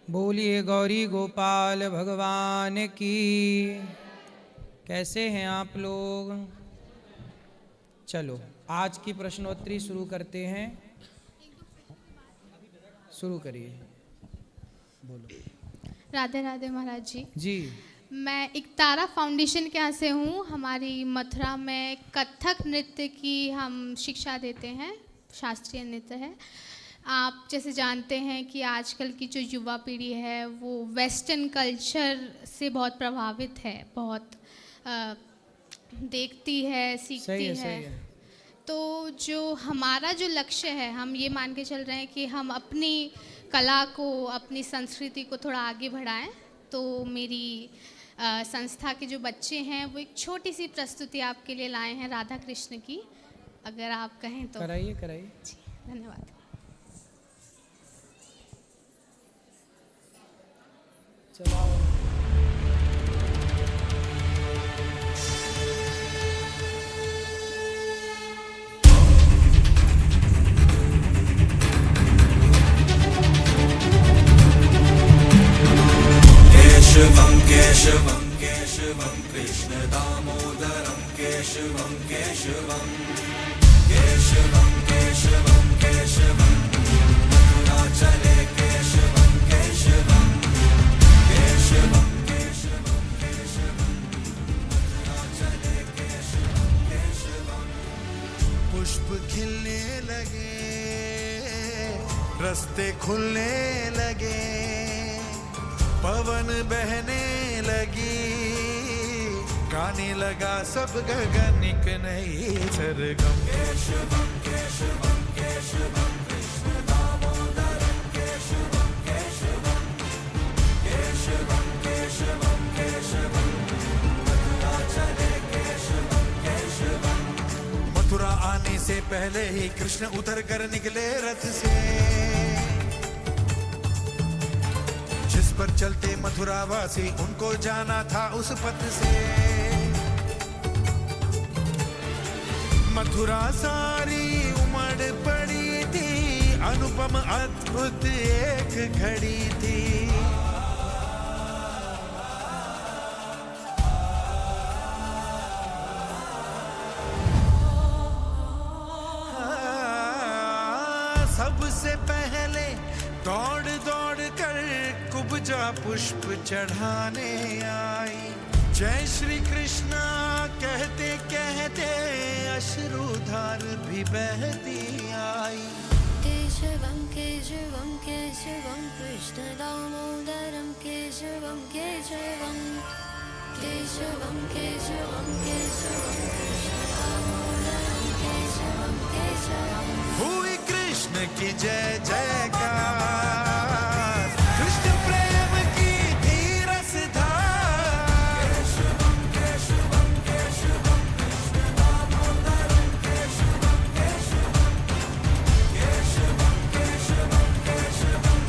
बोलिए गौरी गोपाल भगवान की। कैसे हैं आप लोग? चलो आज की प्रश्नोत्तरी शुरू करते हैं। शुरू करिए, बोलो। राधे राधे महाराज जी। जी मैं एकतारा फाउंडेशन के यहाँ से हूँ। हमारी मथुरा में कथक नृत्य की हम शिक्षा देते हैं, शास्त्रीय नृत्य है। आप जैसे जानते हैं कि आजकल की जो युवा पीढ़ी है वो वेस्टर्न कल्चर से बहुत प्रभावित है, बहुत देखती है, सीखती सही है, है। सही है। तो जो हमारा जो लक्ष्य है, हम ये मान के चल रहे हैं कि हम अपनी कला को, अपनी संस्कृति को थोड़ा आगे बढ़ाएं। तो मेरी संस्था के जो बच्चे हैं वो एक छोटी सी प्रस्तुति आपके लिए लाए हैं राधा कृष्ण की, अगर आप कहें तो। कराइए कराइए। जी धन्यवाद। चलाओ। केशवं केशवं केशवं कृष्ण दामोदरं केशवं केशवं केशवं केशवं केशवं मथुराचले केशवं केशवं केशवं केशवं केशवं मथुराचले केशवं केशवं। पुष्प खिलने लगे, रास्ते खुलने लगे, पवन बहने लगी, गाने लगा सब गगन एक नई सरगम। केशवं केशवं केशवं कृष्ण दामोदरं केशवं केशवं केशवं केशवं केशवं मथुराचले केशवं केशवं। मथुरा आने से पहले ही कृष्ण उतर कर निकले रथ से, जिस पर चलते मथुरावासी उनको जाना था उस पथ से। मथुरा सारी उमड़ पड़ी थी, अनुपम अद्भुत एक घड़ी थी। सबसे पहले दौड़ दौड़ कर कुब्जा पुष्प चढ़ाने आई, जय श्री कृष्णा कहते कहते अश्रुधार भी बहती आई। केशवं केशवं केशवं कृष्ण दामोदरं केशवं केशवं केशवं केशवं केशवं कृष्ण दामोदरं केशवं केशवं। हुई कृष्ण की जय जयकार, कृष्ण प्रेम की थी रसधार। केशवं केशवं केशवं कृष्ण दामोदरं केशवं केशवं केशवं केशवं केशवं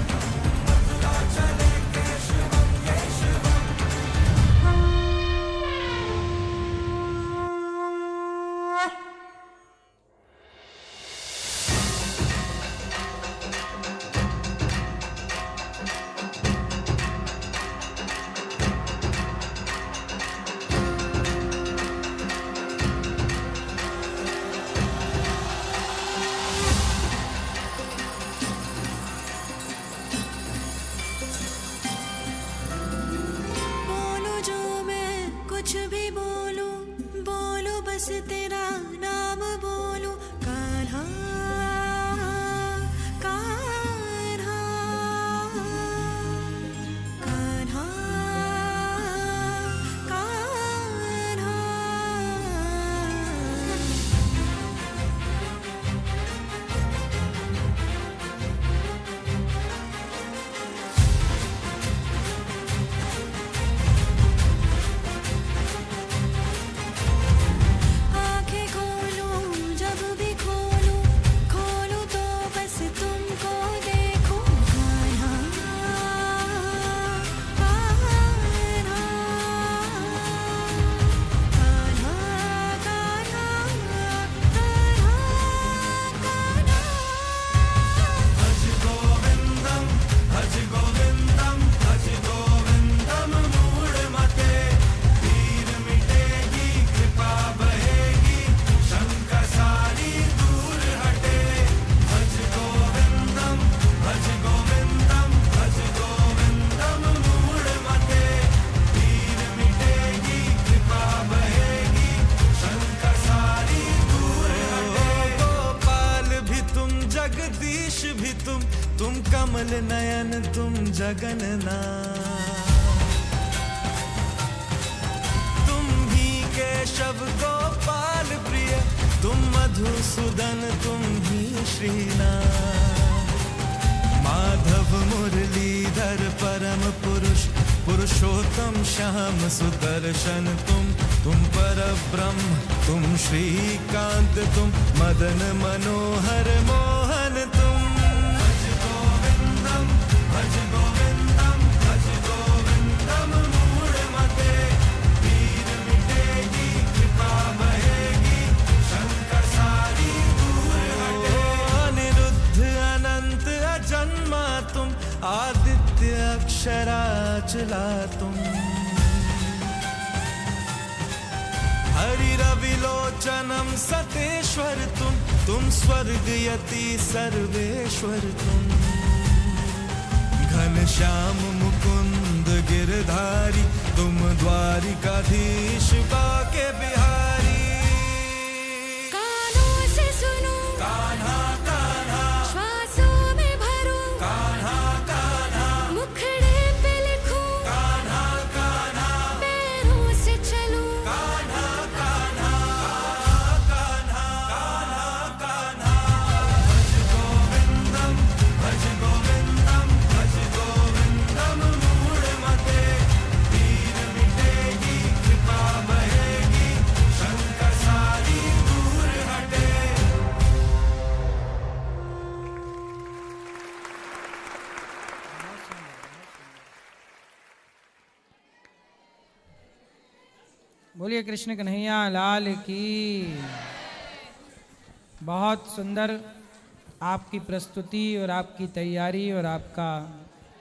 मथुराचले केशवं केशवं। जगन्नाथ। तुम ही केशव गोपाल प्रिय, तुम मधुसूदन, तुम ही श्रीनाथ। माधव मुरलीधर परम पुरुष, पुरुषोत्तम श्याम सुदर्शन तुम पर ब्रह्म, तुम श्रीकांत, तुम मदन मनोहर मोहन तुम। भज गोविंदम भज गोविंदम भज गोविंदम मूढ़मते, पीर मिटेगी कृपा बहेगी, शंकर सारी दूर हटे। अनिरुद्ध अनंत अजन्मा तुम, आदित्य अक्षराचला तुम। हरि रविलोचनम सतेश्वर तुम स्वर्ग यति सर्वेश्वर तुम। घनश्याम मुकुंद गिरधारी, तुम द्वारिकाधीश बाके बिहारी। कानों से सुनो कान्हा कान्हा, श्वासों में भरो कान्हा कान्हा, मुखड़े पे लिखो कान्हा कान्हा, पैरों से चलो कान्हा कान्हा, कान्हा कान्हा। भज गोविंदम भज गोविंदम भज गोविंदम मूढ़मते, पीर मिटेगी कृपा बहेगी, शंकर सारी दूर हटे। बोलिए कृष्ण कन्हैया लाल की। बहुत सुंदर आपकी प्रस्तुति और आपकी तैयारी और आपका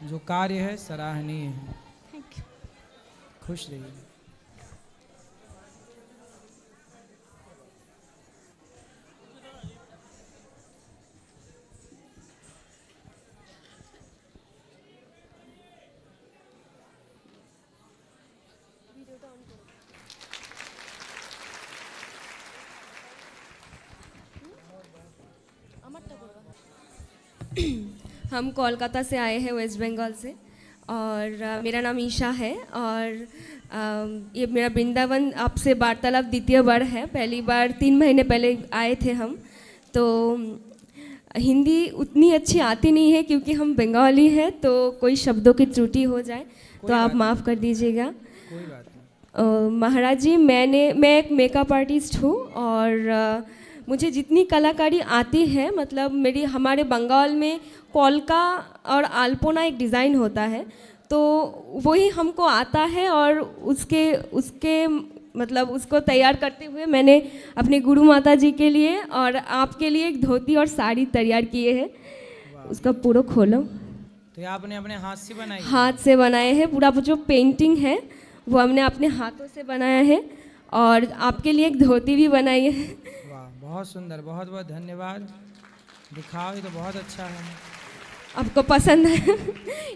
जो कार्य है सराहनीय है। खुश रहिए। हम कोलकाता से आए हैं, वेस्ट बंगाल से, और मेरा नाम ईशा है। और ये मेरा वृंदावन आपसे वार्तालाप द्वितीय बार है। पहली बार 3 महीने पहले आए थे हम। तो हिंदी उतनी अच्छी आती नहीं है क्योंकि हम बंगाली हैं, तो कोई शब्दों की त्रुटि हो जाए तो आप माफ़ कर दीजिएगा। कोई बात नहीं। महाराज जी, मैं एक मेकअप आर्टिस्ट हूँ और मुझे जितनी कलाकारी आती है, मतलब हमारे बंगाल में कोलका और अल्पोना एक डिज़ाइन होता है, तो वही हमको आता है। और उसके मतलब उसको तैयार करते हुए मैंने अपने गुरु माता जी के लिए और आपके लिए एक धोती और साड़ी तैयार किए हैं। उसका पूरा खोलो। तो ये आपने अपने हाथ से बनाई? हाथ से बनाए हैं। पूरा जो पेंटिंग है वो हमने अपने हाथों से बनाया है, और आपके लिए एक धोती भी बनाई है। वाह, बहुत सुंदर, बहुत बहुत धन्यवाद। दिखाओ, ये तो बहुत अच्छा है। आपको पसंद है?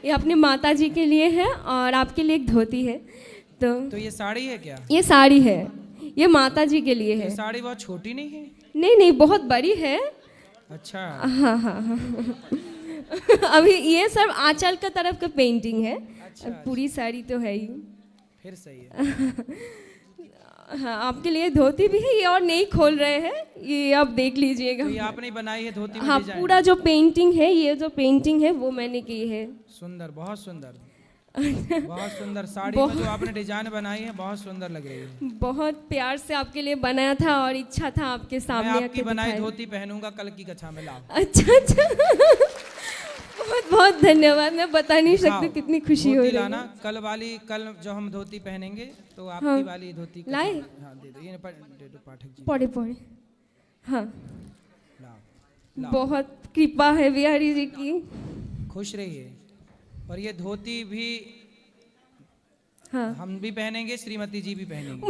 ये अपने माता जी के लिए है और आपके लिए एक धोती है। तो ये साड़ी है क्या? ये साड़ी है, ये माता जी के लिए है। ये साड़ी बहुत छोटी नहीं है? नहीं नहीं, बहुत बड़ी है। अच्छा। हाँ हाँ हाँ। अभी ये सब आंचल का तरफ का पेंटिंग है। अच्छा, पूरी साड़ी तो है ही। फिर सही है। हाँ, आपके लिए धोती भी है, ये और नहीं खोल रहे हैं, ये आप देख लीजिएगा। तो ये आपने बनाई है धोती में? हाँ, डिजाइन? पूरा जो पेंटिंग है, ये जो पेंटिंग है वो मैंने की है। सुंदर, बहुत सुंदर। बहुत सुंदर साड़ी में जो आपने डिजाइन बनाई है, बहुत सुंदर लग रही है। बहुत प्यार से आपके लिए बनाया था और इच्छा था आपके सामने मैं आपकी आके बनाई दिखाएं। धोती पहनूंगा कल की कक्षा में। लाओ। अच्छा अच्छा। बहुत बहुत धन्यवाद। मैं बता नहीं सकती दिखाओ। कितनी खुशी हो धोती रही है। लाना, कल जो हम धोती पहनेंगे तो आपकी हाँ। वाली धोती लाए? हाँ, दे दो। ये दे दो पाठक जी। पढ़े पढ़े। हाँ, लाओ। बहुत कृपा है बिहारी जी की। खुश रहिए। और ये धोती भी हाँ। हम भी पहनेंगे, श्रीमती जी भी पहनेंगे।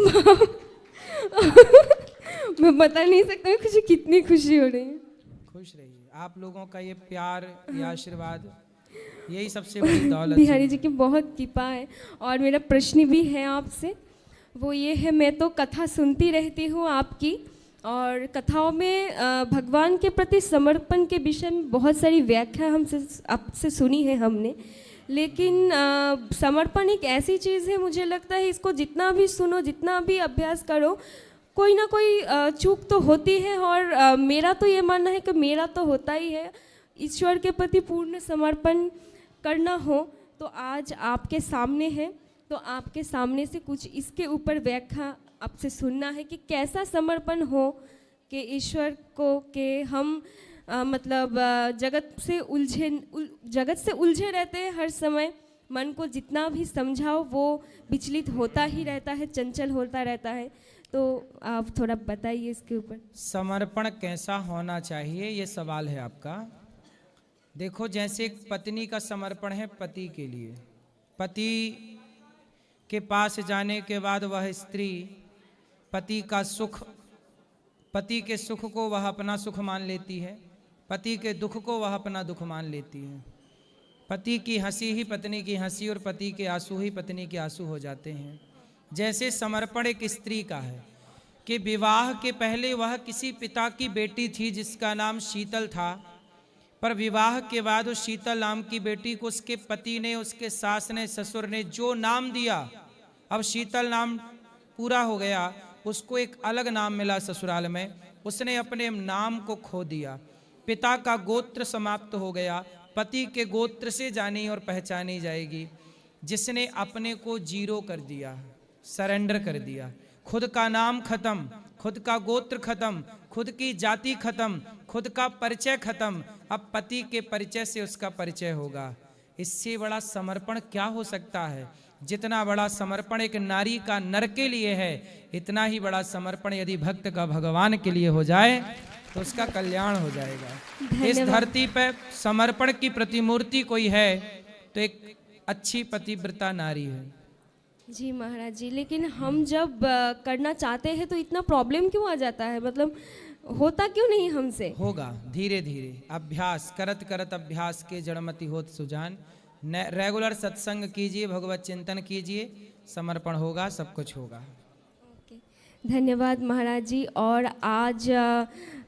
मैं बता नहीं सकती मुझे कितनी खुशी हो रही है। खुश रहिए। आप लोगों का ये प्यार, ये आशीर्वाद, यही सबसे बड़ी दौलत है। बिहारी जी की बहुत कृपा है। और मेरा प्रश्न भी है आपसे, वो ये है, मैं तो कथा सुनती रहती हूँ आपकी, और कथाओं में भगवान के प्रति समर्पण के विषय में बहुत सारी व्याख्या हमसे आपसे सुनी है हमने। लेकिन समर्पण एक ऐसी चीज़ है, मुझे लगता है इसको जितना भी सुनो, जितना भी अभ्यास करो, कोई ना कोई चूक तो होती है। और मेरा तो ये मानना है कि मेरा तो होता ही है। ईश्वर के प्रति पूर्ण समर्पण करना हो तो आज आपके सामने है, तो आपके सामने से कुछ इसके ऊपर व्याख्या आपसे सुनना है कि कैसा समर्पण हो कि ईश्वर को कि हम मतलब जगत से उलझे रहते हैं हर समय। मन को जितना भी समझाओ वो विचलित होता ही रहता है, चंचल होता रहता है। तो आप थोड़ा बताइए इसके ऊपर। समर्पण कैसा होना चाहिए, ये सवाल है आपका। देखो, जैसे एक पत्नी का समर्पण है पति के लिए, पति के पास जाने के बाद वह स्त्री पति के सुख को वह अपना सुख मान लेती है, पति के दुख को वह अपना दुख मान लेती है। पति की हंसी ही पत्नी की हंसी और पति के आंसू ही पत्नी के आंसू हो जाते हैं। जैसे समर्पण एक स्त्री का है कि विवाह के पहले वह किसी पिता की बेटी थी जिसका नाम शीतल था, पर विवाह के बाद उस शीतल नाम की बेटी को उसके पति ने, उसके सास ने, ससुर ने जो नाम दिया, अब शीतल नाम पूरा हो गया, उसको एक अलग नाम मिला ससुराल में, उसने अपने नाम को खो दिया। पिता का गोत्र समाप्त हो गया, पति के गोत्र से जानी और पहचानी जाएगी। जिसने अपने को जीरो कर दिया, सरेंडर कर दिया, खुद का नाम खत्म, खुद का गोत्र खत्म, खुद की जाति खत्म, खुद का परिचय खत्म, अब पति के परिचय से उसका परिचय होगा। इससे बड़ा समर्पण क्या हो सकता है? जितना बड़ा समर्पण एक नारी का नर के लिए है, इतना ही बड़ा समर्पण यदि भक्त का भगवान के लिए हो जाए तो उसका कल्याण हो जाएगा। इस धरती पर समर्पण की प्रतिमूर्ति कोई है तो एक अच्छी पतिव्रता नारी है। जी महाराज जी, लेकिन हम जब करना चाहते हैं तो इतना प्रॉब्लम क्यों आ जाता है? मतलब होता क्यों नहीं हमसे? होगा धीरे धीरे, अभ्यास करत करत अभ्यास के जड़मति होत सुजान। रेगुलर सत्संग कीजिए, भगवत चिंतन कीजिए, समर्पण होगा, सब कुछ होगा। धन्यवाद महाराज जी। और आज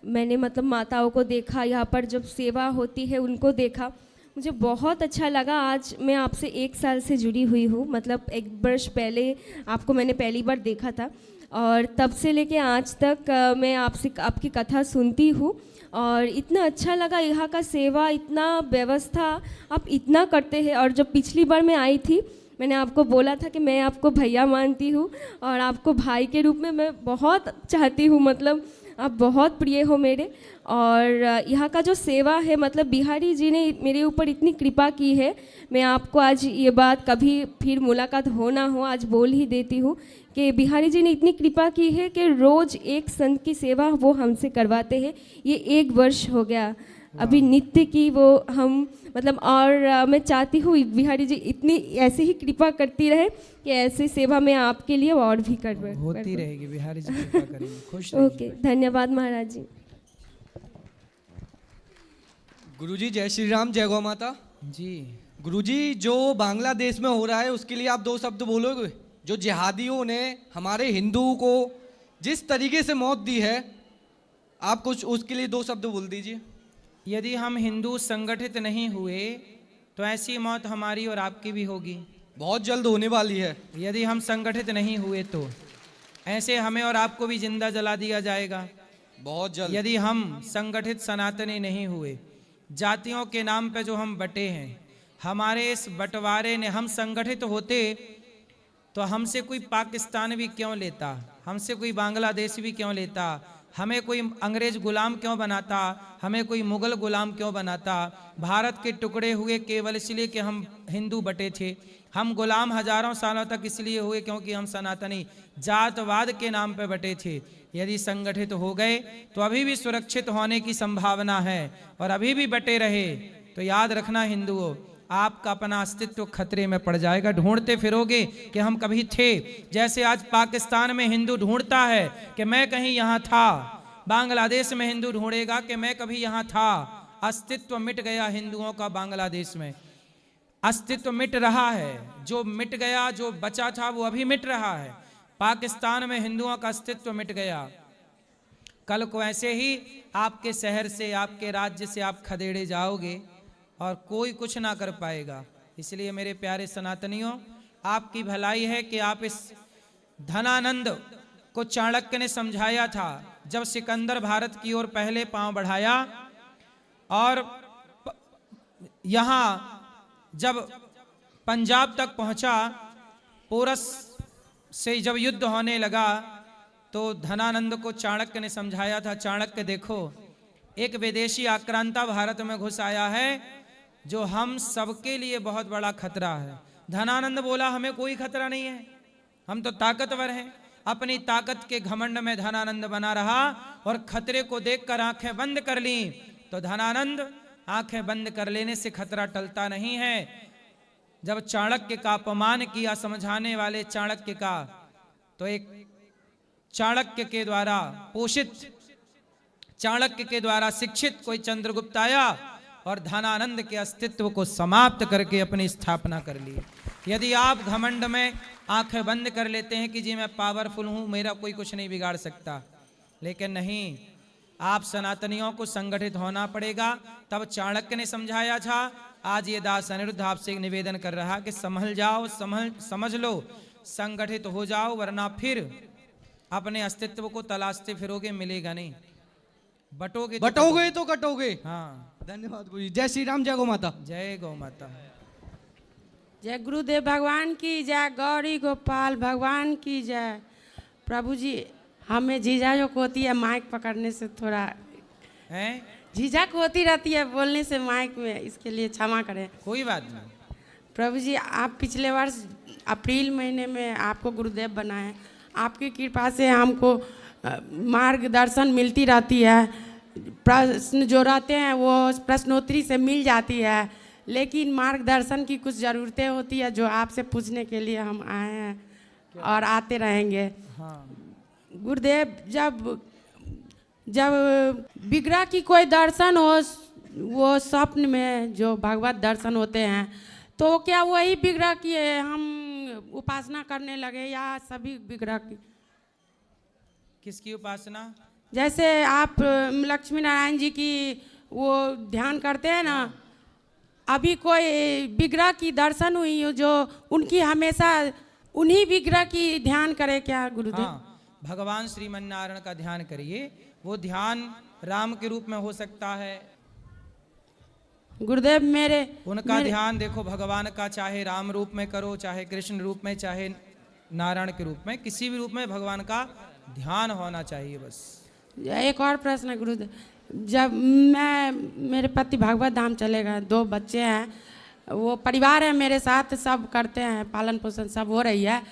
मैंने मतलब माताओं को देखा, यहाँ पर जब सेवा होती है उनको देखा, मुझे बहुत अच्छा लगा। आज मैं आपसे 1 साल से जुड़ी हुई हूँ, मतलब 1 वर्ष पहले आपको मैंने पहली बार देखा था और तब से लेके आज तक मैं आपसे आपकी कथा सुनती हूँ और इतना अच्छा लगा। यहाँ का सेवा, इतना व्यवस्था आप इतना करते हैं। और जब पिछली बार मैं आई थी, मैंने आपको बोला था कि मैं आपको भैया मानती हूँ और आपको भाई के रूप में मैं बहुत चाहती हूँ, मतलब आप बहुत प्रिय हो मेरे। और यहाँ का जो सेवा है, मतलब बिहारी जी ने मेरे ऊपर इतनी कृपा की है। मैं आपको आज ये बात, कभी फिर मुलाकात हो ना हो, आज बोल ही देती हूँ कि बिहारी जी ने इतनी कृपा की है कि रोज़ एक संत की सेवा वो हमसे करवाते हैं। ये 1 वर्ष हो गया, अभी नित्य की वो हम मतलब। और मैं चाहती हूँ बिहारी जी इतनी ऐसे ही कृपा करती रहे कि ऐसी सेवा मैं आपके लिए और भी होती रहेगी। बिहारी जी कृपा करेंगे, खुश ओके, धन्यवाद महाराज जी। गुरुजी जय श्री राम, जय गौ माता जी। गुरुजी, जो बांग्लादेश में हो रहा है उसके लिए आप 2 शब्द बोलोगे? जो जिहादियों ने हमारे हिंदुओं को जिस तरीके से मौत दी है, आप कुछ उसके लिए 2 शब्द बोल दीजिए। यदि हम हिंदू संगठित नहीं हुए तो ऐसी मौत हमारी और आपकी भी होगी, बहुत जल्द होने वाली है। यदि हम संगठित नहीं हुए तो ऐसे हमें और आपको भी जिंदा जला दिया जाएगा, बहुत जल्द। यदि हम संगठित सनातनी नहीं हुए, जातियों के नाम पे जो हम बटे हैं, हमारे इस बंटवारे ने, हम संगठित होते तो हमसे कोई पाकिस्तान भी क्यों लेता, हमसे कोई बांग्लादेश भी क्यों लेता, हमें कोई अंग्रेज गुलाम क्यों बनाता, हमें कोई मुगल गुलाम क्यों बनाता। भारत के टुकड़े हुए केवल इसलिए कि हम हिंदू बटे थे। हम गुलाम हजारों सालों तक इसलिए हुए क्योंकि हम सनातनी जातवाद के नाम पे बटे थे। यदि संगठित हो गए तो अभी भी सुरक्षित होने की संभावना है और अभी भी बटे रहे तो याद रखना हिंदुओं, आपका अपना अस्तित्व खतरे में पड़ जाएगा। ढूंढते फिरोगे कि हम कभी थे, जैसे आज पाकिस्तान में हिंदू ढूंढता है कि मैं कहीं यहाँ था, बांग्लादेश में हिंदू ढूंढेगा कि मैं कभी यहाँ था। अस्तित्व मिट गया हिंदुओं का बांग्लादेश में, अस्तित्व मिट रहा है। जो मिट गया, जो बचा था वो अभी मिट रहा है। पाकिस्तान में हिंदुओं का अस्तित्व मिट गया। कल को ऐसे ही आपके शहर से, आपके राज्य से आप खदेड़े जाओगे और कोई कुछ ना कर पाएगा। इसलिए मेरे प्यारे सनातनियों, आपकी भलाई है कि आप इस धनानंद को चाणक्य ने समझाया था जब सिकंदर भारत की ओर पहले पांव बढ़ाया और यहां जब पंजाब तक पहुंचा, पोरस से जब युद्ध होने लगा तो धनानंद को चाणक्य ने समझाया था, चाणक्य देखो एक विदेशी आक्रांता भारत में घुस आया है जो हम सबके लिए बहुत बड़ा खतरा है। धनानंद बोला हमें कोई खतरा नहीं है, हम तो ताकतवर हैं। अपनी ताकत के घमंड में धनानंद बना रहा और खतरे को देखकर आंखें बंद कर ली। तो धनानंद, आंखें बंद कर लेने से खतरा टलता नहीं है। जब चाणक्य का अपमान किया समझाने वाले चाणक्य का, तो एक चाणक्य के द्वारा पोषित, चाणक्य के द्वारा शिक्षित कोई चंद्रगुप्त आया और धनानंद के अस्तित्व को समाप्त करके अपनी स्थापना कर ली। यदि आप घमंड में आंखें बंद कर लेते हैं कि जी मैं पावरफुल हूं, मेरा कोई कुछ नहीं बिगाड़ सकता, लेकिन नहीं, आप सनातनियों को संगठित होना पड़ेगा। तब चाणक्य ने समझाया था, आज ये दास अनिरुद्ध आपसे एक निवेदन कर रहा कि संभल जाओ, समझ लो, संगठित हो जाओ, वरना फिर अपने अस्तित्व को तलाशते फिरोगे, मिलेगा नहीं। बटोगे तो कटोगे। हाँ, धन्यवाद गुरु जी। जय श्री राम, जय गौ माता। जय गौ माता। जय गुरुदेव भगवान की जय, गौरी गोपाल भगवान की जय। प्रभु जी, हमें झिझक होती है माइक पकड़ने से, थोड़ा है झिझक होती रहती है बोलने से माइक में, इसके लिए क्षमा करें। कोई बात नहीं। प्रभु जी, आप पिछले वर्ष अप्रैल महीने में आपको गुरुदेव बनाए, आपकी कृपा से हमको मार्गदर्शन मिलती रहती है। प्रश्न जो रहते हैं वो प्रश्नोत्तरी से मिल जाती है, लेकिन मार्गदर्शन की कुछ ज़रूरतें होती है जो आपसे पूछने के लिए हम आए हैं और आते रहेंगे। हाँ। गुरुदेव, जब विग्रह की कोई दर्शन हो, वो स्वप्न में जो भगवत दर्शन होते हैं, तो क्या वही विग्रह की हम उपासना करने लगे या सभी विग्रह की? किसकी उपासना? जैसे आप लक्ष्मी नारायण जी की वो ध्यान करते हैं ना, अभी कोई विग्रह की दर्शन हुई हो जो उनकी हमेशा उन्हीं विग्रह की ध्यान करे क्या गुरुदेव? हाँ, भगवान श्रीमन्नारायण का ध्यान करिए। वो ध्यान राम के रूप में हो सकता है। गुरुदेव उनका ध्यान देखो भगवान का, चाहे राम रूप में करो, चाहे कृष्ण रूप में, चाहे नारायण के रूप में, किसी भी रूप में भगवान का ध्यान होना चाहिए बस। एक और प्रश्न है गुरुदेव, जब मेरे पति भागवत धाम चले गए, 2 बच्चे हैं, वो परिवार है मेरे साथ, सब करते हैं, पालन पोषण सब हो रही है।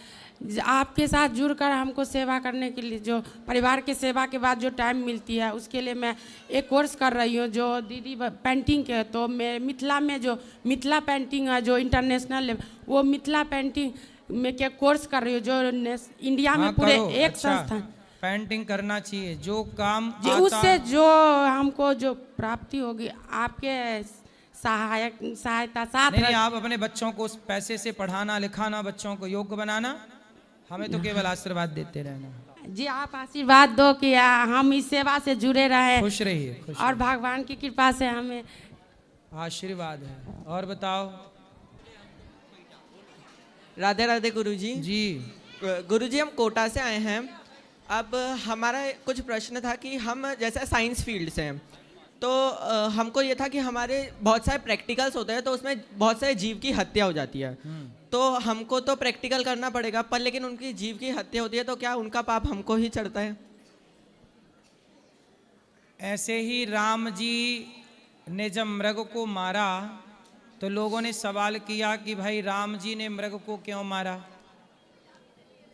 आपके साथ जुड़कर हमको सेवा करने के लिए, जो परिवार के सेवा के बाद जो टाइम मिलती है, उसके लिए मैं एक कोर्स कर रही हूँ जो दीदी पेंटिंग के। तो मैं मिथिला में जो मिथिला पेंटिंग है जो इंटरनेशनल लेवल, वो मिथिला पेंटिंग में क्या कोर्स कर रही हूँ जो इंडिया में पूरे एक संस्थान। पेंटिंग करना चाहिए, जो काम उससे जो हमको जो प्राप्ति होगी आपके सहायता साथ। नहीं, आप अपने बच्चों को उस पैसे से पढ़ाना लिखाना, बच्चों को योग्य बनाना, हमें तो केवल आशीर्वाद देते रहना। जी, आप आशीर्वाद दो कि हम इस सेवा से जुड़े रहे। खुश रहिए, और भगवान की कृपा से हमें आशीर्वाद है। और बताओ। राधे राधे गुरुजी। जी गुरुजी, हम कोटा से आए हैं। अब हमारा कुछ प्रश्न था कि हम जैसे साइंस फील्ड से हैं, तो हमको ये था कि हमारे बहुत सारे प्रैक्टिकल्स होते हैं, तो उसमें बहुत सारे जीव की हत्या हो जाती है। तो हमको तो प्रैक्टिकल करना पड़ेगा, पर लेकिन उनकी जीव की हत्या होती है, तो क्या उनका पाप हमको ही चढ़ता है? ऐसे ही राम जी ने जब मृग को मारा तो लोगों ने सवाल किया कि भाई राम जी ने मृग को क्यों मारा।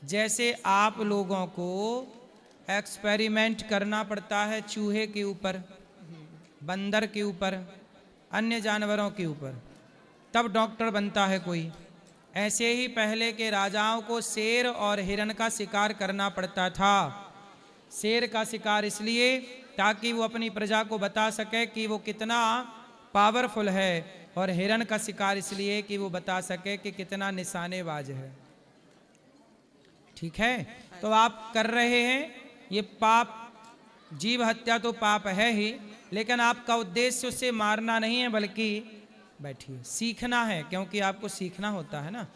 जैसे आप लोगों को एक्सपेरिमेंट करना पड़ता है चूहे के ऊपर, बंदर के ऊपर, अन्य जानवरों के ऊपर, तब डॉक्टर बनता है कोई, ऐसे ही पहले के राजाओं को शेर और हिरण का शिकार करना पड़ता था। शेर का शिकार इसलिए ताकि वो अपनी प्रजा को बता सके कि वो कितना पावरफुल है, और हिरण का शिकार इसलिए कि वो बता सके कि कितना निशानेबाज है। ठीक है, तो आप कर रहे हैं ये पाप, जीव हत्या तो पाप है ही, लेकिन आपका उद्देश्य उससे मारना नहीं है, बल्कि बैठिए। सीखना है, क्योंकि आपको सीखना होता है ना,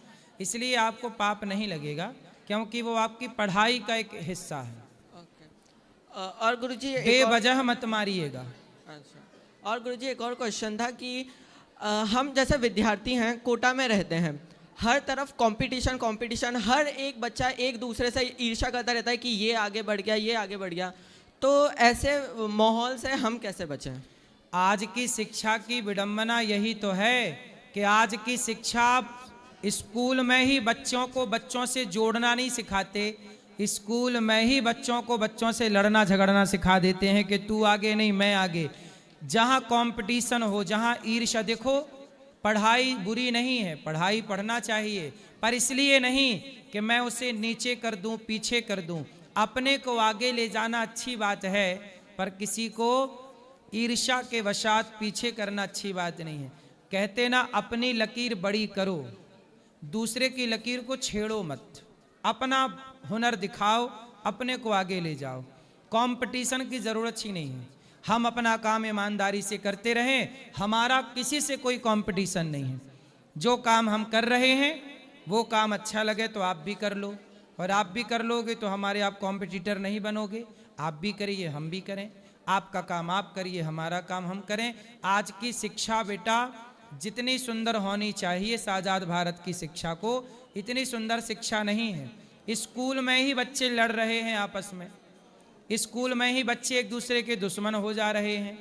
इसलिए आपको पाप नहीं लगेगा, क्योंकि वो आपकी पढ़ाई का एक हिस्सा है। और गुरुजी बेवजह मत मारिएगा। अच्छा, और गुरुजी एक और क्वेश्चन था कि हम जैसे विद्यार्थी हैं, कोटा में रहते हैं, हर तरफ कंपटीशन, हर एक बच्चा एक दूसरे से ईर्ष्या करता रहता है कि ये आगे बढ़ गया, ये आगे बढ़ गया, तो ऐसे माहौल से हम कैसे बचें? आज की शिक्षा की विडंबना यही तो है कि आज की शिक्षा स्कूल में ही बच्चों को बच्चों से जोड़ना नहीं सिखाते, स्कूल में ही बच्चों को बच्चों से लड़ना झगड़ना सिखा देते हैं कि तू आगे नहीं मैं आगे। जहाँ कंपटीशन हो, जहाँ ईर्ष्या, देखो पढ़ाई बुरी नहीं है, पढ़ाई पढ़ना चाहिए, पर इसलिए नहीं कि मैं उसे नीचे कर दूं, पीछे कर दूं। अपने को आगे ले जाना अच्छी बात है, पर किसी को ईर्ष्या के वशात पीछे करना अच्छी बात नहीं है। कहते ना, अपनी लकीर बड़ी करो, दूसरे की लकीर को छेड़ो मत, अपना हुनर दिखाओ, अपने को आगे ले जाओ। कंपटीशन की ज़रूरत ही नहीं है, हम अपना काम ईमानदारी से करते रहें, हमारा किसी से कोई कंपटीशन नहीं है। जो काम हम कर रहे हैं वो काम अच्छा लगे तो आप भी कर लो, और आप भी कर लोगे तो हमारे आप कॉम्पिटिटर नहीं बनोगे। आप भी करिए, हम भी करें, आपका काम आप करिए, हमारा काम हम करें। आज की शिक्षा बेटा जितनी सुंदर होनी चाहिए, आज़ाद भारत की शिक्षा को, इतनी सुंदर शिक्षा नहीं है। स्कूल में ही बच्चे लड़ रहे हैं आपस में, स्कूल में ही बच्चे एक दूसरे के दुश्मन हो जा रहे हैं।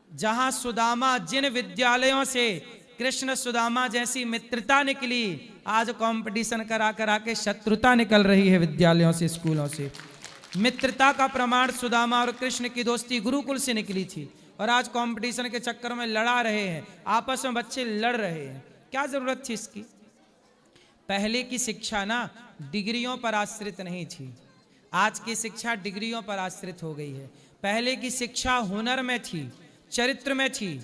जहां सुदामा, जिन विद्यालयों से कृष्ण सुदामा जैसी मित्रता निकली, आज कंपटीशन करा करा के शत्रुता निकल रही है विद्यालयों से, स्कूलों से। मित्रता का प्रमाण सुदामा और कृष्ण की दोस्ती गुरुकुल से निकली थी, और आज कंपटीशन के चक्कर में लड़ा रहे हैं, आपस में बच्चे लड़ रहे हैं। क्या जरूरत थी इसकी? पहले की शिक्षा ना डिग्रियों पर आश्रित नहीं थी, आज की शिक्षा डिग्रियों पर आश्रित हो गई है। पहले की शिक्षा हुनर में थी, चरित्र में थी,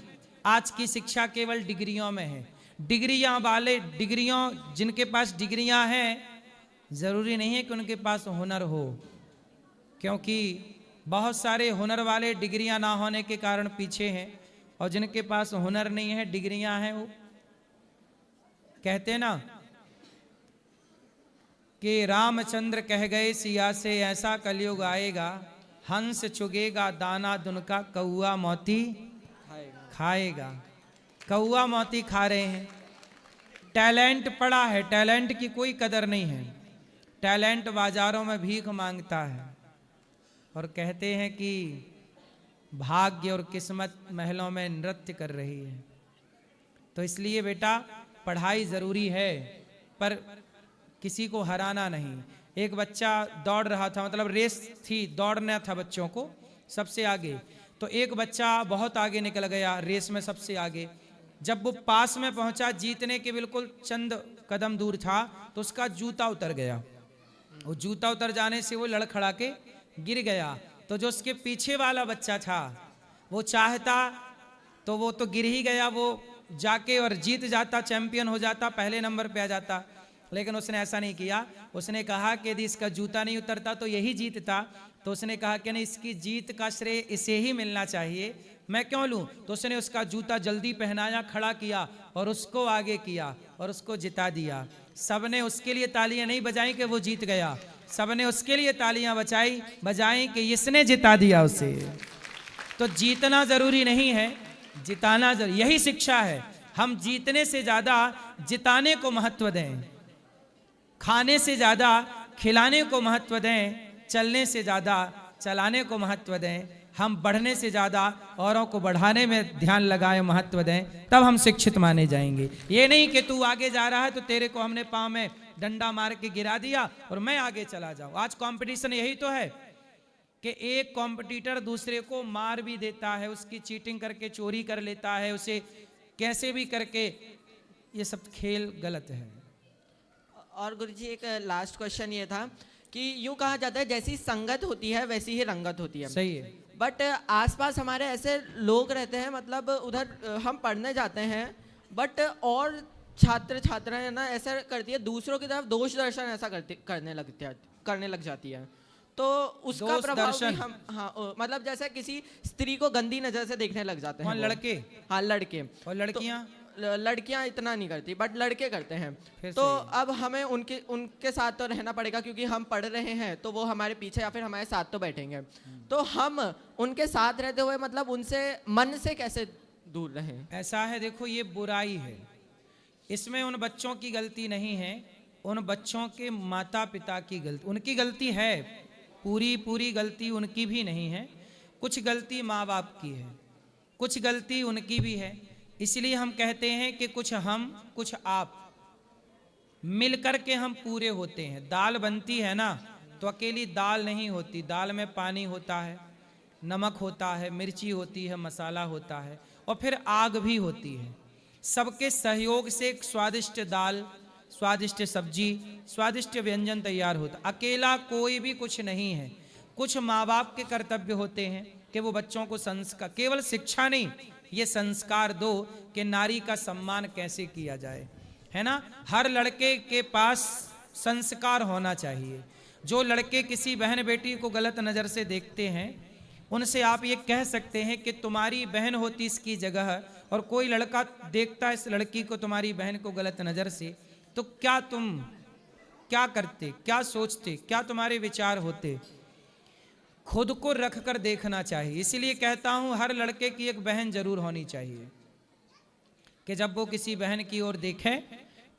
आज की शिक्षा केवल डिग्रियों में है। डिग्रियां वाले, डिग्रियों जिनके पास डिग्रियां हैं, जरूरी नहीं है कि उनके पास हुनर हो, क्योंकि बहुत सारे हुनर वाले डिग्रियां ना होने के कारण पीछे हैं, और जिनके पास हुनर नहीं है डिग्रियां हैं, वो कहते ना कि रामचंद्र कह गए सिया से, ऐसा कलयुग आएगा, हंस चुगेगा दाना दुनका, कौआ मोती खाएगा। कौआ मोती खा रहे हैं। टैलेंट पड़ा है, टैलेंट की कोई कदर नहीं है, टैलेंट बाजारों में भीख मांगता है, और कहते हैं कि भाग्य और किस्मत महलों में नृत्य कर रही है। तो इसलिए बेटा पढ़ाई ज़रूरी है, पर किसी को हराना नहीं। एक बच्चा दौड़ रहा था, मतलब रेस थी, दौड़ना था बच्चों को सबसे आगे, तो एक बच्चा बहुत आगे निकल गया रेस में, सबसे आगे। जब वो पास में पहुंचा, जीतने के बिल्कुल चंद कदम दूर था, तो उसका जूता उतर गया। वो जूता उतर जाने से वो लड़खड़ा के गिर गया। तो जो उसके पीछे वाला बच्चा था, वो चाहता तो वो तो गिर ही गया, वो जाके और जीत जाता, चैंपियन हो जाता, पहले नंबर पे आ जाता, लेकिन उसने ऐसा नहीं किया। उसने कहा कि यदि इसका जूता नहीं उतरता तो यही जीतता। तो उसने कहा कि नहीं, इसकी जीत का श्रेय इसे ही मिलना चाहिए, मैं क्यों लूं? तो उसने उसका जूता जल्दी पहनाया, खड़ा किया और उसको आगे किया और उसको जिता दिया। सबने उसके लिए तालियां नहीं बजाई कि वो जीत गया, सबने उसके लिए तालियां बजाई कि इसने जिता दिया उसे। तो जीतना जरूरी नहीं है, जिताना जरूरी, यही शिक्षा है। हम जीतने से ज्यादा जिताने को महत्व दें, खाने से ज्यादा खिलाने को महत्व दें, चलने से ज्यादा चलाने को महत्व दें, हम बढ़ने से ज्यादा औरों को बढ़ाने में ध्यान लगाएं, महत्व दें, तब हम शिक्षित माने जाएंगे। ये नहीं कि तू आगे जा रहा है तो तेरे को हमने पाँव में डंडा मार के गिरा दिया और मैं आगे चला जाऊं। आज कंपटीशन यही तो है कि एक कॉम्पिटिटर दूसरे को मार भी देता है, उसकी चीटिंग करके चोरी कर लेता है, उसे कैसे भी करके, ये सब खेल गलत है। और गुरुजी एक लास्ट क्वेश्चन ये था कि यूं कहा जाता है जैसी संगत होती है वैसी ही रंगत होती है। सही है। बट आसपास हमारे ऐसे लोग रहते हैं, मतलब उधर हम पढ़ने जाते हैं, बट और छात्र छात्राएं ना ऐसा करती है, दूसरों की तरफ दोष दर्शन ऐसा करने लग जाती है। तो उसका दोस्त प्रभाव भी दर्शन। हम, हाँ मतलब जैसे किसी स्त्री को गंदी नजर से देखने लग जाते हैं कौन, वो। लड़के? हाँ लड़के। और लड़कियां? लड़कियां इतना नहीं करती बट लड़के करते हैं। फिर तो सही है। अब हमें उनके साथ तो रहना पड़ेगा क्योंकि हम पढ़ रहे हैं, तो वो हमारे पीछे या फिर हमारे साथ तो बैठेंगे। तो हम उनके साथ रहते हुए मतलब उनसे मन से कैसे दूर रहें? ऐसा है, देखो ये बुराई है, इसमें उन बच्चों की गलती नहीं है, उन बच्चों के माता पिता की गलती, उनकी गलती है, पूरी गलती उनकी भी नहीं है, कुछ गलती माँ बाप की है, कुछ गलती उनकी भी है। इसलिए हम कहते हैं कि कुछ हम कुछ आप मिलकर के हम पूरे होते हैं। दाल बनती है ना तो अकेली दाल नहीं होती, दाल में पानी होता है, नमक होता है, मिर्ची होती है, मसाला होता है और फिर आग भी होती है। सबके सहयोग से एक स्वादिष्ट दाल, स्वादिष्ट सब्जी, स्वादिष्ट व्यंजन तैयार होता। अकेला कोई भी कुछ नहीं है। कुछ माँ बाप के कर्तव्य होते हैं कि वो बच्चों को संस्कार, केवल शिक्षा नहीं, ये संस्कार दो कि नारी का सम्मान कैसे किया जाए, है ना। हर लड़के के पास संस्कार होना चाहिए। जो लड़के किसी बहन बेटी को गलत नज़र से देखते हैं, उनसे आप ये कह सकते हैं कि तुम्हारी बहन होती इसकी जगह और कोई लड़का देखता इस लड़की को, तुम्हारी बहन को गलत नज़र से, तो क्या तुम क्या करते, क्या सोचते, क्या तुम्हारे विचार होते? खुद को रख कर देखना चाहिए। इसलिए कहता हूं हर लड़के की एक बहन जरूर होनी चाहिए कि जब वो किसी बहन की ओर देखे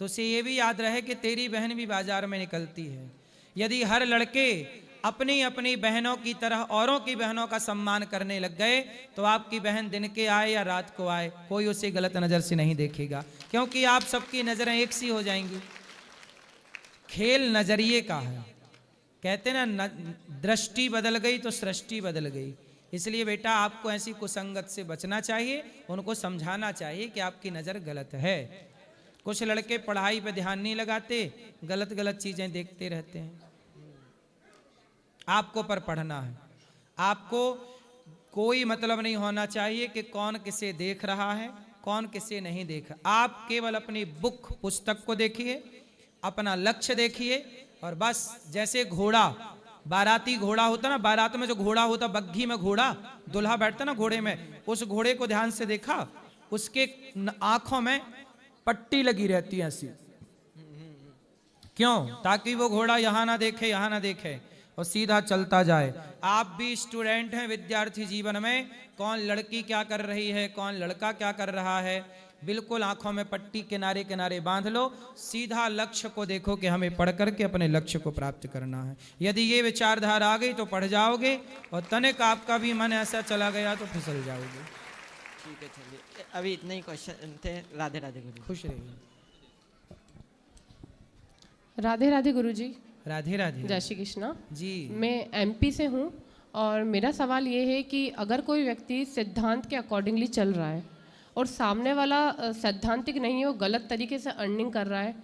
तो उसे ये भी याद रहे कि तेरी बहन भी बाजार में निकलती है। यदि हर लड़के अपनी अपनी बहनों की तरह औरों की बहनों का सम्मान करने लग गए तो आपकी बहन दिन के आए या रात को आए, कोई उसे गलत नज़र से नहीं देखेगा, क्योंकि आप सबकी नज़रें एक सी हो जाएंगी। खेल नजरिए का है, कहते ना दृष्टि बदल गई तो सृष्टि बदल गई। इसलिए बेटा आपको ऐसी कुसंगत से बचना चाहिए, उनको समझाना चाहिए कि आपकी नज़र गलत है। कुछ लड़के पढ़ाई पे ध्यान नहीं लगाते, गलत गलत चीज़ें देखते रहते हैं। आपको पर पढ़ना है, आपको कोई मतलब नहीं होना चाहिए कि कौन किसे देख रहा है, कौन किसे नहीं देख रहा। आप केवल अपनी बुक, पुस्तक को देखिए, अपना लक्ष्य देखिए और बस। जैसे घोड़ा, बाराती घोड़ा होता ना, बारात में जो घोड़ा होता, बग्घी में घोड़ा, दुल्हा बैठता ना घोड़े में, उस घोड़े को ध्यान से देखा, उसके आंखों में पट्टी लगी रहती है ऐसी, क्यों? ताकि वो घोड़ा यहां ना देखे, यहां ना देखे और सीधा चलता जाए। आप भी स्टूडेंट हैं विद्यार्थी जीवन में, कौन लड़की क्या कर रही है, कौन लड़का क्या कर रहा है, बिल्कुल आंखों में पट्टी किनारे किनारे बांध लो, सीधा लक्ष्य को देखो कि हमें पढ़ करके अपने लक्ष्य को प्राप्त करना है। यदि ये विचारधारा आ गई तो पढ़ जाओगे और तनिक आपका भी मन ऐसा चला गया तो फिसल जाओगे। ठीक है, चलिए अभी इतने ही क्वेश्चन थे। राधे राधे गुरु। खुश रहिए। राधे राधे गुरुजी। राधे राधे। जय श्री कृष्णा जी। मैं एमपी से हूँ और मेरा सवाल ये है कि अगर कोई व्यक्ति सिद्धांत के अकॉर्डिंगली चल रहा है और सामने वाला सैद्धांतिक नहीं है, वो गलत तरीके से अर्निंग कर रहा है,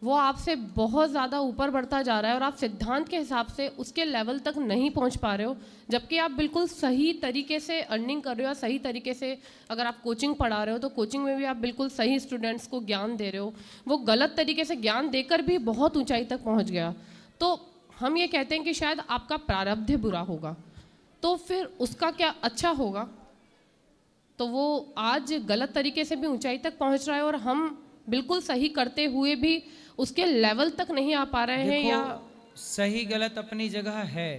वो आपसे बहुत ज़्यादा ऊपर बढ़ता जा रहा है और आप सिद्धांत के हिसाब से उसके लेवल तक नहीं पहुंच पा रहे हो, जबकि आप बिल्कुल सही तरीके से अर्निंग कर रहे हो, सही तरीके से अगर आप कोचिंग पढ़ा रहे हो तो कोचिंग में भी आप बिल्कुल सही स्टूडेंट्स को ज्ञान दे रहे हो, वो गलत तरीके से ज्ञान देकर भी बहुत ऊंचाई तक पहुंच गया, तो हम ये कहते हैं कि शायद आपका प्रारब्ध बुरा होगा, तो फिर उसका क्या अच्छा होगा? तो वो आज गलत तरीके से भी ऊंचाई तक पहुंच रहा है और हम बिल्कुल सही करते हुए भी उसके लेवल तक नहीं आ पा रहे हैं। या सही गलत अपनी जगह है,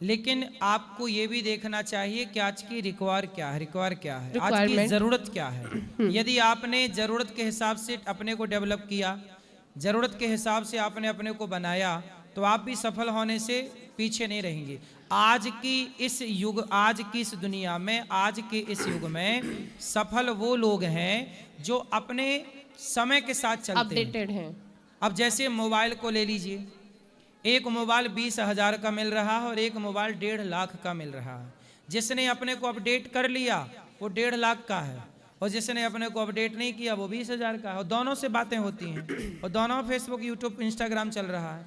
लेकिन आपको ये भी देखना चाहिए कि आज की रिक्वायर क्या है, आज की ज़रूरत क्या है। यदि आपने ज़रूरत के हिसाब से अपने को डेवलप किया, ज़रूरत के हिसाब से आपने अपने को बनाया, तो आप भी सफल होने से पीछे नहीं रहेंगे। आज की इस युग, आज की इस दुनिया में, आज के इस युग में सफल वो लोग हैं जो अपने समय के साथ चलते अपडेटेड हैं। अब जैसे मोबाइल को ले लीजिए, एक मोबाइल 20,000 का मिल रहा है और एक मोबाइल 1.5 लाख का मिल रहा है। जिसने अपने को अपडेट कर लिया वो 1.5 लाख का है और जिसने अपने को अपडेट नहीं किया वो 20,000 का है, और दोनों से बातें होती हैं और दोनों फेसबुक, यूट्यूब, इंस्टाग्राम चल रहा है।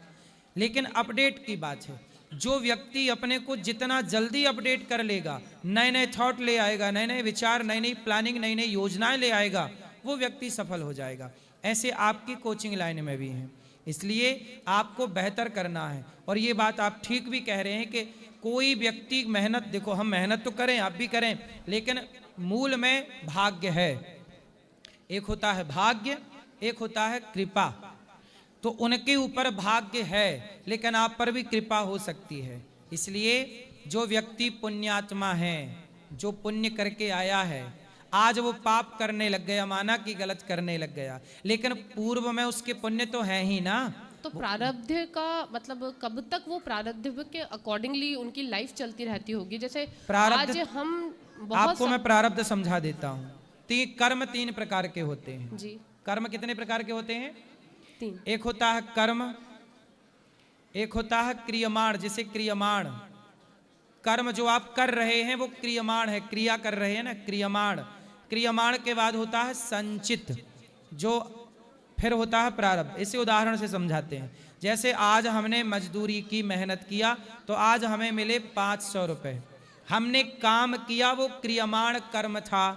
लेकिन अपडेट की बात है, जो व्यक्ति अपने को जितना जल्दी अपडेट कर लेगा, नए नए थॉट ले आएगा, नए नए विचार, नई नई प्लानिंग, नई नई योजनाएं ले आएगा, वो व्यक्ति सफल हो जाएगा। ऐसे आपकी कोचिंग लाइन में भी हैं इसलिए आपको बेहतर करना है। और ये बात आप ठीक भी कह रहे हैं कि कोई व्यक्ति मेहनत, देखो हम मेहनत तो करें, आप भी करें, लेकिन मूल में भाग्य है। एक होता है भाग्य, एक होता है कृपा। तो उनके ऊपर भाग्य है, लेकिन आप पर भी कृपा हो सकती है। इसलिए जो व्यक्ति पुण्यात्मा है, जो पुण्य करके आया है, आज वो पाप करने लग गया, माना कि गलत करने लग गया, लेकिन पूर्व में उसके पुण्य तो है ही ना। तो प्रारब्ध का मतलब कब तक वो प्रारब्ध के अकॉर्डिंगली उनकी लाइफ चलती रहती होगी? जैसे आज हम आपको मैं प्रारब्ध समझा देता हूँ। कर्म 3 प्रकार के होते हैं जी। कर्म कितने प्रकार के होते हैं? 3। एक होता है कर्म, एक होता है क्रियमाण। जिसे क्रियमाण, कर्म जो आप कर रहे हैं वो क्रियमाण है, क्रिया कर रहे हैं ना, क्रियमाण। क्रियमाण के बाद होता है संचित, जो फिर होता है प्रारब्ध। इसे उदाहरण से समझाते हैं। जैसे आज हमने मजदूरी की, मेहनत किया, तो आज हमें मिले 500 रुपए। हमने काम किया, वो क्रियमाण कर्म था।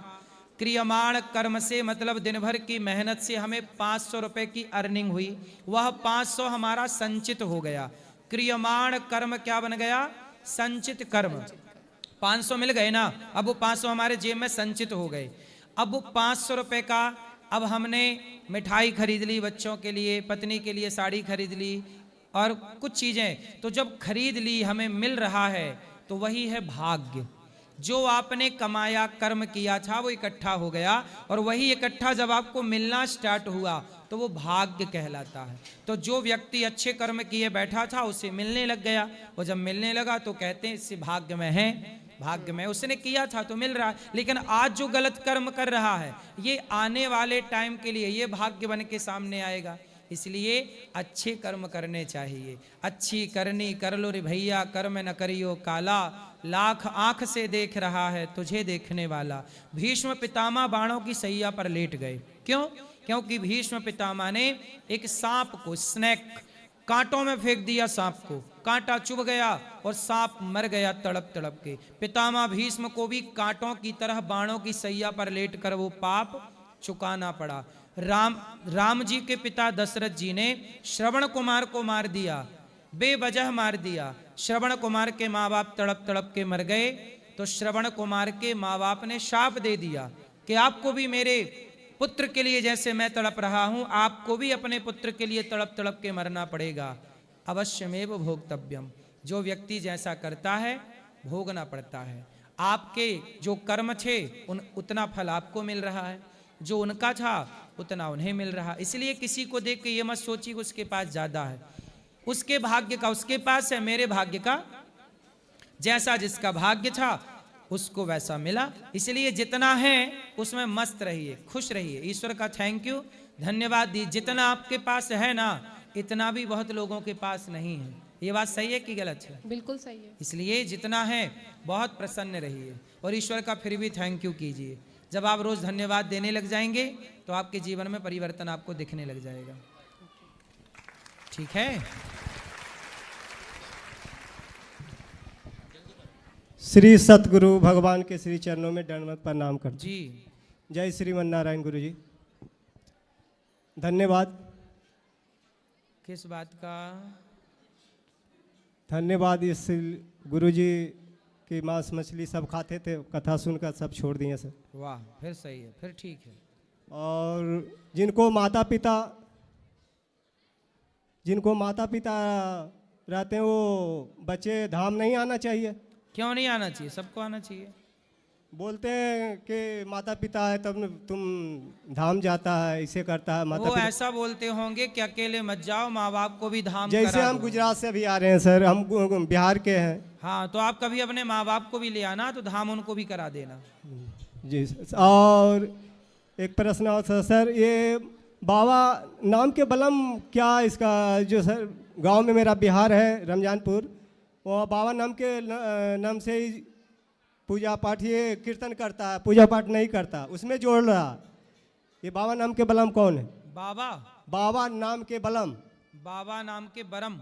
क्रियमाण कर्म से मतलब दिन भर की मेहनत से हमें 500 रुपए की अर्निंग हुई, वह 500 हमारा संचित हो गया। क्रियमाण कर्म क्या बन गया? संचित कर्म। 500 मिल गए ना, अब वो 500 हमारे जेब में संचित हो गए। अब वो 500 रुपए का, अब हमने मिठाई खरीद ली बच्चों के लिए, पत्नी के लिए साड़ी खरीद ली और कुछ चीजें, तो जब खरीद ली हमें मिल रहा है, तो वही है भाग्य। जो आपने कमाया, कर्म किया था, वो इकट्ठा हो गया, और वही इकट्ठा जब आपको मिलना स्टार्ट हुआ तो वो भाग्य कहलाता है। तो जो व्यक्ति अच्छे कर्म किए बैठा था, उसे मिलने लग गया, वो जब मिलने लगा तो कहते हैं इससे भाग्य में है, भाग्य में उसने किया था तो मिल रहा है। लेकिन आज जो गलत कर्म कर रहा है, ये आने वाले टाइम के लिए ये भाग्य बन के सामने आएगा। इसलिए अच्छे कर्म करने चाहिए। अच्छी करनी कर लो रे भैया, कर्म न करियो काला, लाख आंख से देख रहा है तुझे देखने वाला। भीष्म पितामह बाणों की सैया पर लेट गए। क्यों? क्योंकि भीष्म पितामह ने एक सांप को, स्नेक, कांटों में फेंक दिया सांप को, कांटा चुभ गया और सांप मर गया तड़प तड़प के। पितामह भीष्म को भी कांटों की तरह बाणों की सैया पर लेट कर वो पाप चुकाना पड़ा। राम जी के पिता दशरथ जी ने श्रवण कुमार को मार दिया, बेवजह मार दिया। श्रवण कुमार के माँ बाप तड़प तड़प के मर गए, तो श्रवण कुमार के माँ बाप ने शाप दे दिया कि आपको भी मेरे पुत्र के लिए जैसे मैं तड़प रहा हूं, आपको भी अपने पुत्र के लिए तड़प तड़प के मरना पड़ेगा। अवश्यमेव भोक्तव्यम। जो व्यक्ति जैसा करता है भोगना पड़ता है। आपके जो कर्म थे उतना फल आपको मिल रहा है, जो उनका था उतना उन्हें मिल रहा। इसलिए किसी को देख के ये मत सोचिए कि उसके पास ज्यादा है, उसके भाग्य का उसके पास है, मेरे भाग्य का जैसा जिसका भाग्य था उसको वैसा मिला। इसलिए जितना है उसमें मस्त रहिए, खुश रहिए, ईश्वर का थैंक यू, धन्यवाद दीजिए। जितना आपके पास है ना, इतना भी बहुत लोगों के पास नहीं है। ये बात सही है कि गलत है? बिल्कुल सही है। इसलिए जितना है बहुत प्रसन्न रहिए और ईश्वर का फिर भी थैंक यू कीजिए। जब आप रोज धन्यवाद देने लग जाएंगे तो आपके जीवन में परिवर्तन आपको दिखने लग जाएगा। ठीक है? श्री सतगुरु भगवान के श्री चरणों में दंडवत प्रणाम करते जी। जय श्रीमन नारायण गुरु जी। धन्यवाद। किस बात का? धन्यवाद। इस गुरु जी की मांस मछली सब खाते थे, कथा सुनकर सब छोड़ दिए सर। वाह, फिर सही है, फिर ठीक है। और जिनको माता पिता रहते हैं वो बच्चे धाम नहीं आना चाहिए। क्यों नहीं आना चाहिए? सबको आना चाहिए। बोलते हैं कि माता पिता है तब तुम धाम जाता है, इसे करता है माता वो पिता। ऐसा बोलते होंगे कि अकेले मत जाओ, माँ बाप को भी धाम जैसे करा हम दो। गुजरात से भी आ रहे हैं सर, हम बिहार के हैं। हाँ, तो आप कभी अपने माँ बाप को भी ले आना, तो धाम उनको भी करा देना। जी। और एक प्रश्न और सर, ये बाबा नाम के बलम क्या इसका, जो सर गांव में मेरा बिहार है रमजानपुर, वहाँ बाबा नाम से ही पूजा पाठ, ये कीर्तन करता है, पूजा पाठ नहीं करता, उसमें जोड़ रहा। ये बाबा नाम के बलम कौन है? बाबा नाम के बलम। बाबा नाम के बलम।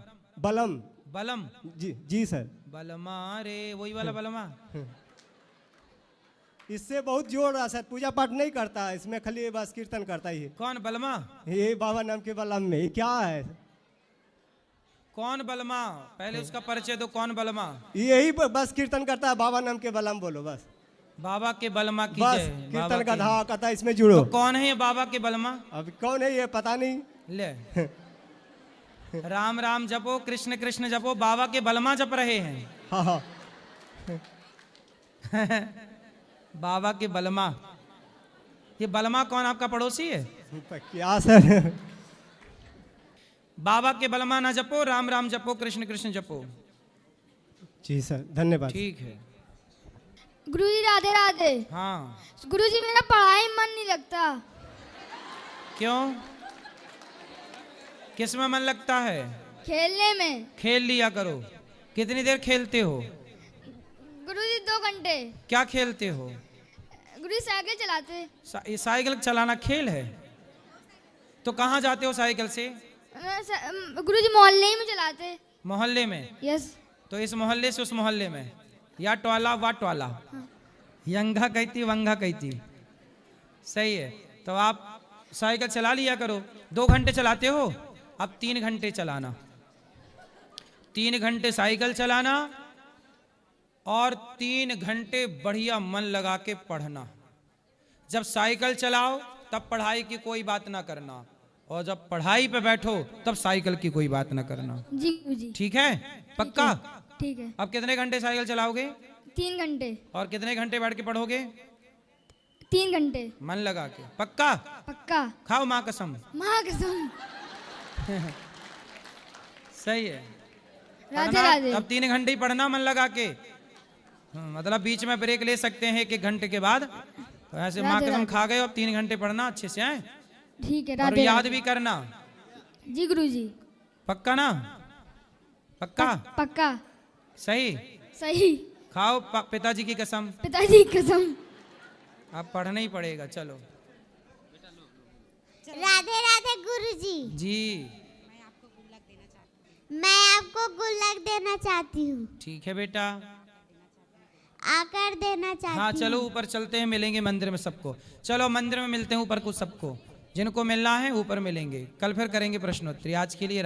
बलम। जी सर। बलमा रे, वही वाला बलमा। इससे बहुत जोड़ रहा सर, पूजा पाठ नहीं करता, इसमें खाली बस कीर्तन करता ही है। कौन बलमा? ये बाबा नाम के बलम में क्या है? कौन बलमा? पहले उसका परिचय दो, कौन बलमा? यही बस कीर्तन करता है, बाबा नाम के बलम बोलो बस। बाबा के बलमा की बस जय। कीर्तन का के- धावा कहता है, इसमें जुड़ो। तो कौन है ये बाबा के बलमा? अब कौन है ये पता नहीं। ले राम राम जपो, कृष्ण कृष्ण जपो, बाबा के बलमा जप रहे हैं। हाँ हाँ बाबा के बलमा। ये बलमा कौन, आपका पड़ोसी है? क्या सर? बाबा के बलमा ना जपो, राम राम जपो, कृष्ण कृष्ण जपो। जी सर, धन्यवाद। ठीक है। गुरुजी राधे राधे। हाँ। गुरुजी मेरा पढ़ाई में मन नहीं लगता। क्यों? किस में मन लगता है? खेलने में। खेल लिया करो। कितनी देर खेलते हो? गुरुजी 2 घंटे। क्या खेलते हो? गुरुजी साइकिल चलाते। ये साइकिल चलाना खेल है? तो कहाँ जाते हो साइकिल से? गुरुजी मोहल्ले ही में चलाते। मोहल्ले में? यस। तो इस मोहल्ले से उस मोहल्ले में, या टवाला वा टवाला, यंगा कहती वंगा कहती। सही है। तो आप साइकिल चला लिया करो। 2 घंटे चलाते हो, अब 3 घंटे चलाना। 3 घंटे साइकिल चलाना और 3 घंटे बढ़िया मन लगा के पढ़ना। जब साइकिल चलाओ तब पढ़ाई की कोई बात ना करना, और जब पढ़ाई पे बैठो तब साइकिल की कोई बात ना करना। जी गुरुजी। ठीक है? पक्का? ठीक है। अब कितने घंटे साइकिल चलाओगे? 3 घंटे। और कितने घंटे बैठ के पढ़ोगे? 3 घंटे। मन लगा के। पक्का? पक्का। खाओ माँ कसम। माँ कसम। सही है। राधे पढ़ना, राधे। अब 3 घंटे ही पढ़ना मन लगा के। मतलब बीच में ब्रेक ले सकते हैं 1-1 घंटे के बाद। तो ऐसे माँ राधे कसम राधे। खा गए, अब 3 घंटे पढ़ना अच्छे से आए। ठीक है। और राधे याद राधे। भी करना। जी गुरुजी। पक्का ना? पक्का? पक्का। सही? सही। खाओ पिताजी की कसम। पिताजी की कसम। अब पढ़ना ही पड़ेगा। चलो। राधे राधे गुरुजी। जी। मैं आपको गुल्लक देना चाहती हूँ। ठीक है बेटा। आकर देना चाहती हूँ। हाँ चलो ऊपर चलते हैं, मिलेंगे मंदिर में सबको। चलो मंदिर में मिलते हैं ऊपर कुछ सबको। जिनको मिलना है ऊपर मिलेंगे। कल फिर करेंगे प्रश्नोत्तरी। आज के लिए